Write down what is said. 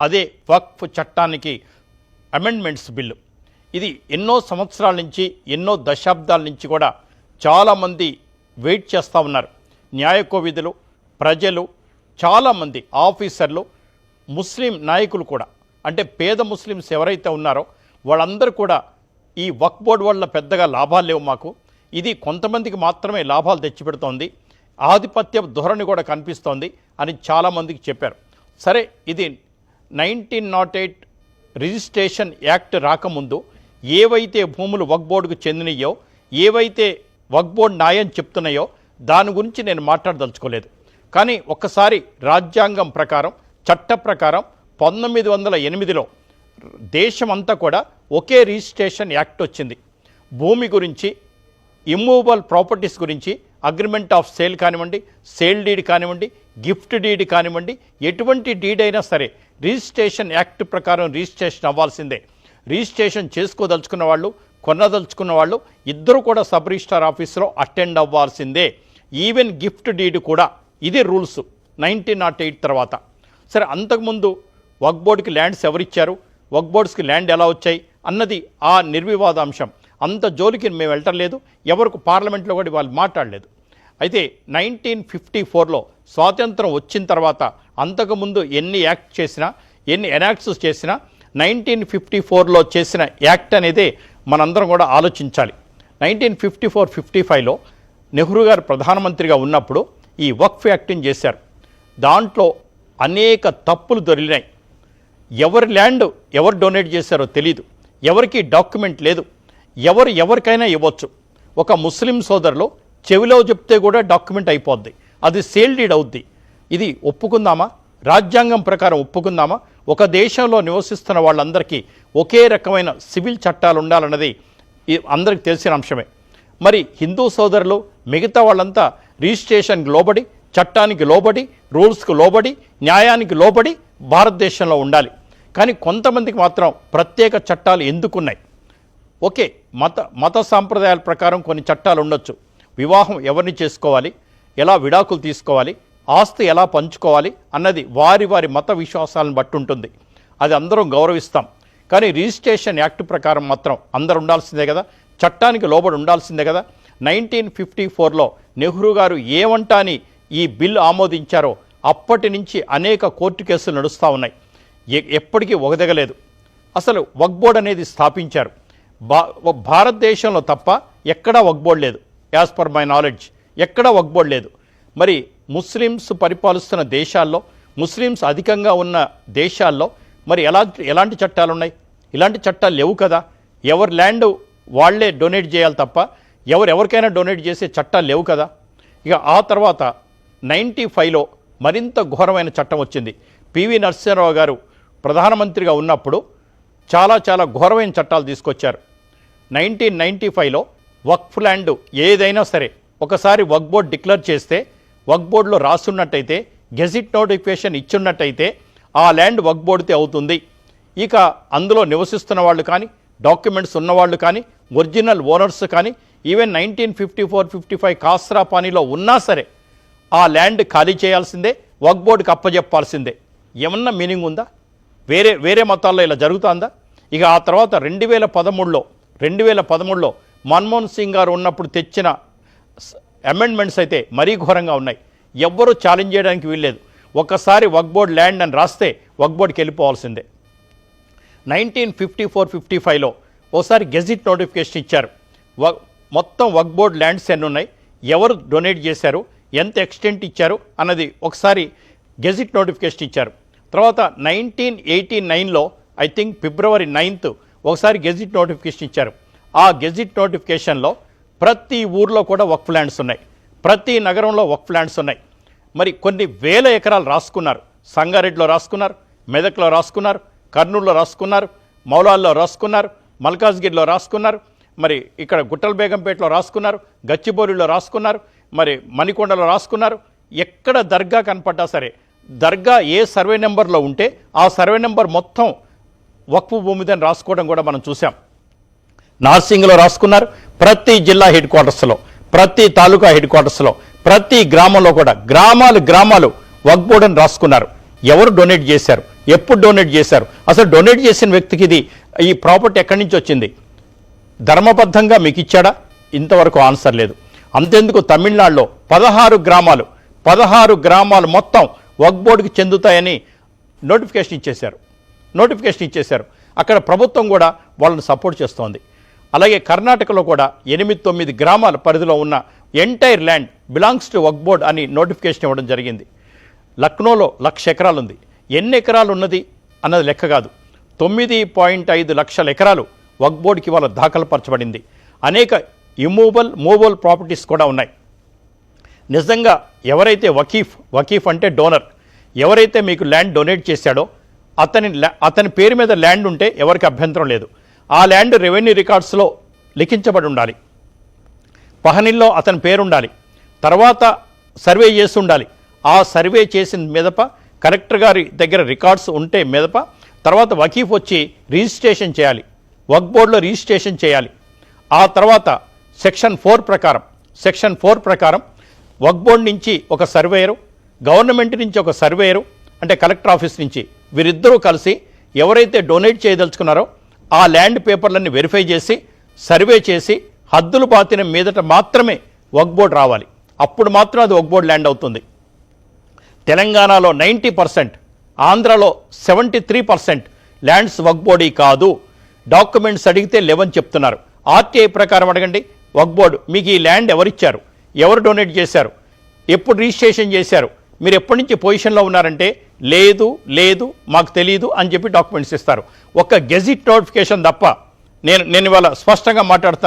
అదే వక్ఫ్ చట్టానికి amendments bill. ఇది ఎన్నో సంవత్సరాల నుంచి ఎన్నో దశాబ్దాల నుంచి కూడా చాలామంది వెయిట్ చేస్తూ ఉన్నారు. న్యాయ కోవిదులు, ప్రజలు, చాలామంది ఆఫీసర్లు, ముస్లిం నాయకులు కూడా, అంటే పేద ముస్లిమ్స్ ఎవరైతే ఉన్నారో వాళ్ళందరూ కూడా ఈ వక్ఫ్ బోర్డు వల్ల పెద్దగా లాభాలు లేవు మాకు, ఇది కొంతమందికి మాత్రమే లాభాలు తెచ్చిపెడుతోంది, ఆధిపత్య ధోరణి కూడా కనిపిస్తోంది అని చాలామందికి చెప్పారు. సరే, ఇది 1908 రిజిస్ట్రేషన్ యాక్ట్ రాకముందు ఏవైతే భూములు వక్ఫ్ బోర్డుకు చెందినయో, ఏవైతే వక్ఫ్ బోర్డు న్యాయం చెప్తున్నాయో దాని గురించి నేను మాట్లాడదలుచుకోలేదు. కానీ ఒక్కసారి రాజ్యాంగం ప్రకారం, చట్ట ప్రకారం 1908లో దేశమంతా కూడా ఒకే రిజిస్ట్రేషన్ యాక్ట్ వచ్చింది. భూమి గురించి, ఇమ్మూవబుల్ ప్రాపర్టీస్ గురించి అగ్రిమెంట్ ఆఫ్ సేల్ కానివ్వండి, సేల్ డీడ్ కానివ్వండి, గిఫ్ట్ డీడ్ కానివ్వండి, ఎటువంటి డీడ్ అయినా సరే రిజిస్ట్రేషన్ యాక్ట్ ప్రకారం రిజిస్ట్రేషన్ అవ్వాల్సిందే. రిజిస్ట్రేషన్ చేసుకోదలుచుకున్న వాళ్ళు, కొనదలుచుకున్న వాళ్ళు ఇద్దరు కూడా సబ్ రిజిస్ట్రార్ ఆఫీసులో అటెండ్ అవ్వాల్సిందే. ఈవెన్ గిఫ్ట్ డీడ్ కూడా. ఇది రూల్స్ 1908 తర్వాత. సరే, అంతకుముందు వక్ఫ్ బోర్డుకి ల్యాండ్స్ ఎవరిచ్చారు, వక్ఫ్ బోర్డ్స్కి ల్యాండ్ ఎలా వచ్చాయి అన్నది ఆ నిర్వివాదాంశం. అంత జోలికి మేము వెళ్ళటలేదు, ఎవరికి పార్లమెంట్లో కూడా వాళ్ళు మాట్లాడలేదు. అయితే 1954లో స్వాతంత్రం వచ్చిన తర్వాత అంతకుముందు ఎన్ని యాక్ట్ చేసినా, ఎన్ని ఎనాక్ట్స్ చేసినా 1954లో చేసిన యాక్ట్ అనేది మనందరం కూడా ఆలోచించాలి. 1954-55లో నెహ్రూ గారు ప్రధానమంత్రిగా ఉన్నప్పుడు ఈ వక్ఫ్ యాక్ట్ని చేశారు. దాంట్లో అనేక తప్పులు దొరికినాయి. ఎవరి ల్యాండ్ ఎవరు డొనేట్ చేశారో తెలీదు, ఎవరికి డాక్యుమెంట్ లేదు, ఎవరికైనా ఇవ్వచ్చు. ఒక ముస్లిం సోదరులు చెవిలో చెప్తే కూడా డాక్యుమెంట్ అయిపోద్ది, అది సేల్ డీడ్ అవుద్ది. ఇది ఒప్పుకుందామా? రాజ్యాంగం ప్రకారం ఒప్పుకుందామా? ఒక దేశంలో నివసిస్తున్న వాళ్ళందరికీ ఒకే రకమైన సివిల్ చట్టాలు ఉండాలన్నది అందరికీ తెలిసిన అంశమే. మరి హిందూ సోదరులు, మిగతా వాళ్ళంతా రిజిస్ట్రేషన్కి లోబడి, చట్టానికి లోబడి, రూల్స్కి లోబడి, న్యాయానికి లోబడి భారతదేశంలో ఉండాలి. కానీ కొంతమందికి మాత్రం ప్రత్యేక చట్టాలు ఎందుకున్నాయి? ఓకే, మత సాంప్రదాయాల ప్రకారం కొన్ని చట్టాలు ఉండొచ్చు. వివాహం ఎవరిని చేసుకోవాలి, ఎలా విడాకులు తీసుకోవాలి, ఆస్తి ఎలా పంచుకోవాలి అన్నది వారి మత విశ్వాసాలను బట్టి ఉంటుంది. అది అందరం గౌరవిస్తాం. కానీ రిజిస్ట్రేషన్ యాక్ట్ ప్రకారం మాత్రం అందరు ఉండాల్సిందే కదా, చట్టానికి లోబడి ఉండాల్సిందే కదా. 1954లో నెహ్రూ గారు ఏమంటాని ఈ బిల్లు ఆమోదించారో అప్పటి నుంచి అనేక కోర్టు కేసులు నడుస్తూ ఉన్నాయి. ఎప్పటికీ ఒగదగలేదు. అసలు వక్ఫ్ బోర్డు అనేది స్థాపించారు. భారతదేశంలో తప్ప ఎక్కడా వక్ఫ్ బోర్డు లేదు. యాజ్ పర్ మై నాలెడ్జ్ ఎక్కడా వక్ఫ్ బోర్డు లేదు. మరి ముస్లిమ్స్ పరిపాలిస్తున్న దేశాల్లో, ముస్లిమ్స్ అధికంగా ఉన్న దేశాల్లో మరి ఎలాంటి చట్టాలు ఉన్నాయి? ఇలాంటి చట్టాలు లేవు కదా. ఎవరి ల్యాండ్ వాళ్లే డొనేట్ చేయాలి తప్ప ఎవరికైనా డొనేట్ చేసే చట్టాలు లేవు కదా. ఇక ఆ తర్వాత 95లో మరింత ఘోరమైన చట్టం వచ్చింది. పివి నరసింహారావు గారు ప్రధానమంత్రిగా ఉన్నప్పుడు చాలా ఘోరమైన చట్టాలు తీసుకొచ్చారు. 1995లో వక్ఫ్ ల్యాండ్ ఏదైనా సరే ఒకసారి వక్ఫ్ బోర్డు డిక్లేర్ చేస్తే, వక్ఫ్ బోర్డులో రాసున్నట్టయితే, గెజిట్ నోటిఫికేషన్ ఇచ్చున్నట్టయితే ఆ ల్యాండ్ వక్ఫ్ బోర్డుతే అవుతుంది. ఇక అందులో నివసిస్తున్న వాళ్ళు కానీ, డాక్యుమెంట్స్ ఉన్నవాళ్ళు కానీ, ఒరిజినల్ ఓనర్స్ కానీ, ఈవెన్ 1954-55 కాస్రా పానీలో ఉన్నా సరే ఆ ల్యాండ్ ఖాళీ చేయాల్సిందే, వక్ఫ్ బోర్డుకి అప్పజెప్పాల్సిందే. ఏమన్నా మీనింగ్ ఉందా? వేరే మతాల్లో ఇలా జరుగుతుందా? ఇక ఆ తర్వాత 2013లో మన్మోహన్ సింగ్ గారు ఉన్నప్పుడు తెచ్చిన అమెండ్మెంట్స్ అయితే మరీ ఘోరంగా ఉన్నాయి. ఎవ్వరూ ఛాలెంజ్ చేయడానికి వీల్లేదు. ఒకసారి వక్ఫ్ బోర్డు ల్యాండ్ అని రాస్తే వక్ఫ్ బోర్డుకి వెళ్ళిపోవాల్సిందే. 1954-55లో ఓసారి గెజిట్ నోటిఫికేషన్ ఇచ్చారు. మొత్తం వక్ఫ్ బోర్డు ల్యాండ్స్ ఎన్ని ఉన్నాయి, ఎవరు డొనేట్ చేశారు, ఎంత ఎక్స్టెంట్ ఇచ్చారు అన్నది ఒకసారి గెజిట్ నోటిఫికేషన్ ఇచ్చారు. తర్వాత 1989లో ఐ థింక్ February 9th ఒకసారి గెజిట్ నోటిఫికేషన్ ఇచ్చారు. ఆ గెజిట్ నోటిఫికేషన్లో ప్రతి ఊర్లో కూడా వక్ఫ్ ల్యాండ్స్ ఉన్నాయి, ప్రతి నగరంలో వక్ఫ్ ల్యాండ్స్ ఉన్నాయి. మరి కొన్ని వేల ఎకరాలు రాసుకున్నారు. సంగారెడ్డిలో రాసుకున్నారు, మెదక్లో రాసుకున్నారు, కర్నూలులో రాసుకున్నారు, మౌలాల్లో రాసుకున్నారు, మల్కాజ్గిరిలో రాసుకున్నారు, మరి ఇక్కడ గుట్టల్ బేగంపేటలో రాసుకున్నారు, గచ్చిబౌలిలో రాసుకున్నారు, మరి మణికొండలో రాసుకున్నారు. ఎక్కడ దర్గా కనపడ్డా సరే, దర్గా ఏ సర్వే నెంబర్లో ఉంటే ఆ సర్వే నెంబర్ మొత్తం వక్ఫ్ భూమిదని రాసుకోవడం కూడా మనం చూసాం. నార్సింగ్లో రాసుకున్నారు, ప్రతి జిల్లా హెడ్ క్వార్టర్స్లో, ప్రతి తాలూకా హెడ్ క్వార్టర్స్లో, ప్రతి గ్రామంలో కూడా గ్రామాలు వక్ఫ్ బోర్డుని రాసుకున్నారు. ఎవరు డొనేట్ చేశారు, ఎప్పుడు డొనేట్ చేశారు, అసలు డొనేట్ చేసిన వ్యక్తికి ఈ ప్రాపర్టీ ఎక్కడి నుంచి వచ్చింది, ధర్మబద్ధంగా మీకు ఇచ్చాడా? ఇంతవరకు ఆన్సర్ లేదు. అంతెందుకు తమిళనాడులో 16 గ్రామాలు మొత్తం వక్ఫ్ బోర్డుకి చెందుతాయని నోటిఫికేషన్ ఇచ్చేశారు. అక్కడ ప్రభుత్వం కూడా వాళ్ళని సపోర్ట్ చేస్తోంది. అలాగే కర్ణాటకలో కూడా 8-9 గ్రామాల పరిధిలో ఉన్న entire land belongs to Waqf board అని నోటిఫికేషన్ ఇవ్వడం జరిగింది. లక్నోలో 1,00,000 ఎకరాలు ఉంది. ఎన్ని ఎకరాలు ఉన్నది అన్నది లెక్క కాదు. 9.5 లక్షల ఎకరాలు వక్ఫ్ బోర్డుకి వాళ్ళ దాఖలుపరచబడింది. అనేక మూవబుల్ ప్రాపర్టీస్ కూడా ఉన్నాయి. నిజంగా ఎవరైతే వకీఫ్ అంటే డోనర్, ఎవరైతే మీకు ల్యాండ్ డొనేట్ చేశాడో అతని పేరు మీద ల్యాండ్ ఉంటే ఎవరికి అభ్యంతరం లేదు. ఆ ల్యాండ్ రెవెన్యూ రికార్డ్స్లో లిఖించబడి ఉండాలి. పహనీల్లో అతని పేరు ఉండాలి. తర్వాత సర్వే చేసి ఉండాలి. ఆ సర్వే చేసిన మీదప కలెక్టర్ గారి దగ్గర రికార్డ్స్ ఉంటే మీదప తర్వాత వకీఫ్ వచ్చి రిజిస్ట్రేషన్ చేయాలి, వక్ఫ్ బోర్డులో రిజిస్ట్రేషన్ చేయాలి. ఆ తర్వాత సెక్షన్ 4 ప్రకారం వక్ఫ్ బోర్డు నుంచి ఒక సర్వేయరు, గవర్నమెంట్ నుంచి ఒక సర్వేయరు అంటే కలెక్టర్ ఆఫీస్ నుంచి, వీరిద్దరూ కలిసి ఎవరైతే డొనేట్ చేయదలుచుకున్నారో ఆ ల్యాండ్ పేపర్లన్నీ వెరిఫై చేసి సర్వే చేసి హద్దులు బాతిన మీదట మాత్రమే వక్ఫ్ బోర్డు రావాలి. అప్పుడు మాత్రం అది వక్ఫ్ బోర్డు ల్యాండ్ అవుతుంది. తెలంగాణలో 90%, ఆంధ్రాలో 73% ల్యాండ్స్ వక్ఫ్ బోర్డు కాదు. డాక్యుమెంట్స్ అడిగితే లేవని చెప్తున్నారు. ఆర్టీఐ ప్రకారం అడగండి, వక్ఫ్ బోర్డు మీకు ఈ ల్యాండ్ ఎవరిచ్చారు, ఎవరు డొనేట్ చేశారు, ఎప్పుడు రిజిస్ట్రేషన్ చేశారు, మీరు ఎప్పటి నుంచి పొజిషన్లో ఉన్నారంటే లేదు మాకు తెలియదు అని చెప్పి డాక్యుమెంట్స్ ఇస్తారు. ఒక గెజిట్ నోటిఫికేషన్ తప్ప నేను ఇవాళ స్పష్టంగా మాట్లాడుతాను.